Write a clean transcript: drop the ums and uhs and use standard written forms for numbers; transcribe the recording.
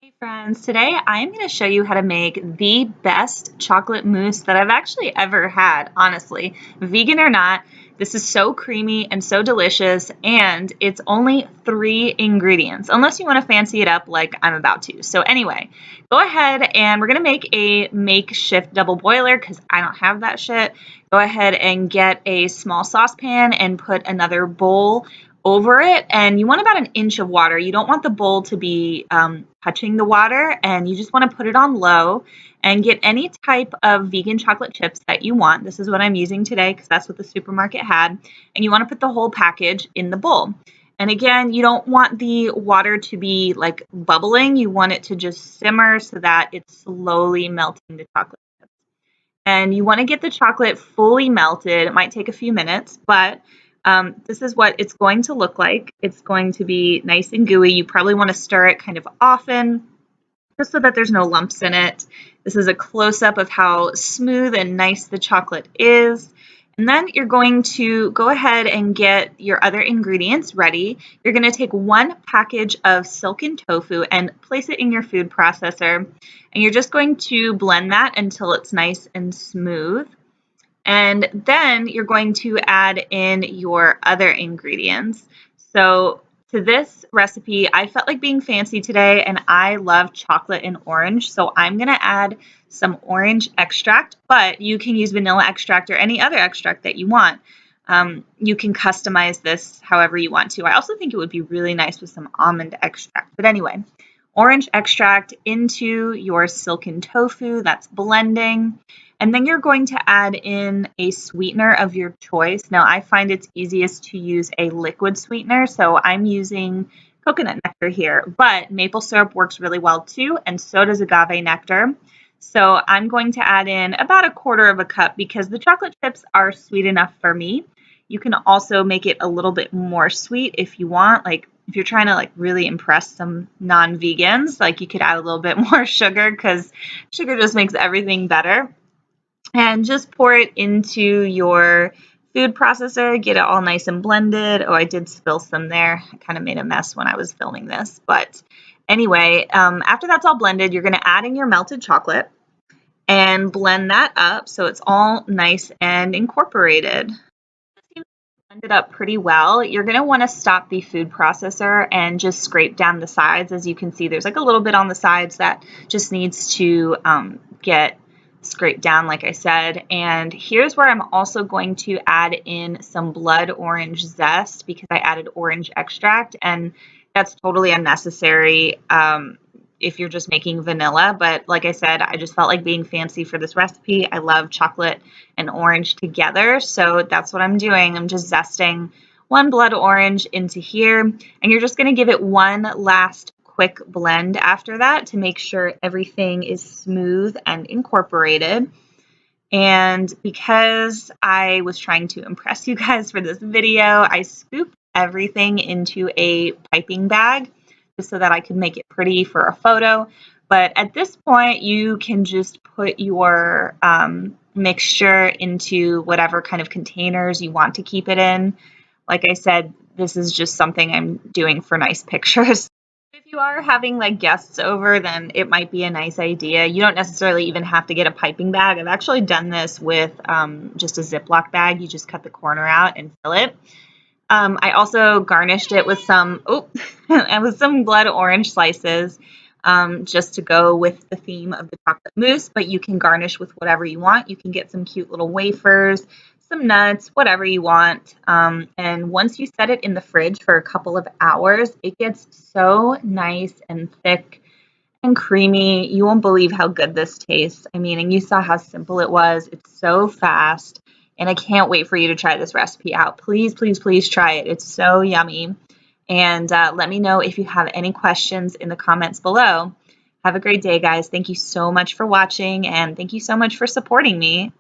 Hey friends, today I'm going to show you how to make the best chocolate mousse that I've actually ever had, honestly. Vegan or not, this is so creamy and so delicious, and it's only 3 ingredients, unless you want to fancy it up like I'm about to. So anyway, go ahead and we're going to make a makeshift double boiler because I don't have that shit. Go ahead and get a small saucepan and put another bowl over it, and you want about an inch of water. You don't want the bowl to be touching the water, and you just want to put it on low and get any type of vegan chocolate chips that you want. This is what I'm using today because that's what the supermarket had, and you want to put the whole package in the bowl. And again, you don't want the water to be like bubbling. You want it to just simmer so that it's slowly melting the chocolate chips. And you want to get the chocolate fully melted. It might take a few minutes, but this is what it's going to look like. It's going to be nice and gooey. You probably want to stir it kind of often just so that there's no lumps in it. This is a close-up of how smooth and nice the chocolate is. And then you're going to go ahead and get your other ingredients ready. You're going to take 1 package of silken tofu and place it in your food processor. And you're just going to blend that until it's nice and smooth. And then you're going to add in your other ingredients. So to this recipe, I felt like being fancy today, and I love chocolate and orange. So I'm going to add some orange extract, but you can use vanilla extract or any other extract that you want. You can customize this however you want to. I also think it would be really nice with some almond extract. But anyway, orange extract into your silken tofu. That's blending. And then you're going to add in a sweetener of your choice. Now, I find it's easiest to use a liquid sweetener, so I'm using coconut nectar here, but maple syrup works really well too, and so does agave nectar. So I'm going to add in about 1/4 cup because the chocolate chips are sweet enough for me. You can also make it a little bit more sweet if you want, like if you're trying to like really impress some non-vegans, like you could add a little bit more sugar because sugar just makes everything better. And just pour it into your food processor, get it all nice and blended. Oh, I did spill some there. I kind of made a mess when I was filming this. But anyway, after that's all blended, you're going to add in your melted chocolate and blend that up so it's all nice and incorporated. Blend it up pretty well. You're going to want to stop the food processor and just scrape down the sides. As you can see, there's like a little bit on the sides that just needs to get scraped down, like I said. And here's where I'm also going to add in some blood orange zest because I added orange extract, and that's totally unnecessary if you're just making vanilla. But like I said, I just felt like being fancy for this recipe. I love chocolate and orange together, so that's what I'm doing. I'm just zesting 1 blood orange into here, and you're just going to give it one last quick blend after that to make sure everything is smooth and incorporated. And because I was trying to impress you guys for this video, I scooped everything into a piping bag just so that I could make it pretty for a photo. But at this point, you can just put your mixture into whatever kind of containers you want to keep it in. Like I said, this is just something I'm doing for nice pictures. If you are having like guests over, then it might be a nice idea. You don't necessarily even have to get a piping bag. I've actually done this with just a Ziploc bag. You just cut the corner out and fill it. I also garnished it with some, with some blood orange slices just to go with the theme of the chocolate mousse, but you can garnish with whatever you want. You can get some cute little wafers, some nuts, whatever you want. And once you set it in the fridge for a couple of hours, it gets so nice and thick and creamy. You won't believe how good this tastes. I mean, and you saw how simple it was. It's so fast. And I can't wait for you to try this recipe out. Please, please, please try it. It's so yummy. And let me know if you have any questions in the comments below. Have a great day, guys. Thank you so much for watching, and thank you so much for supporting me.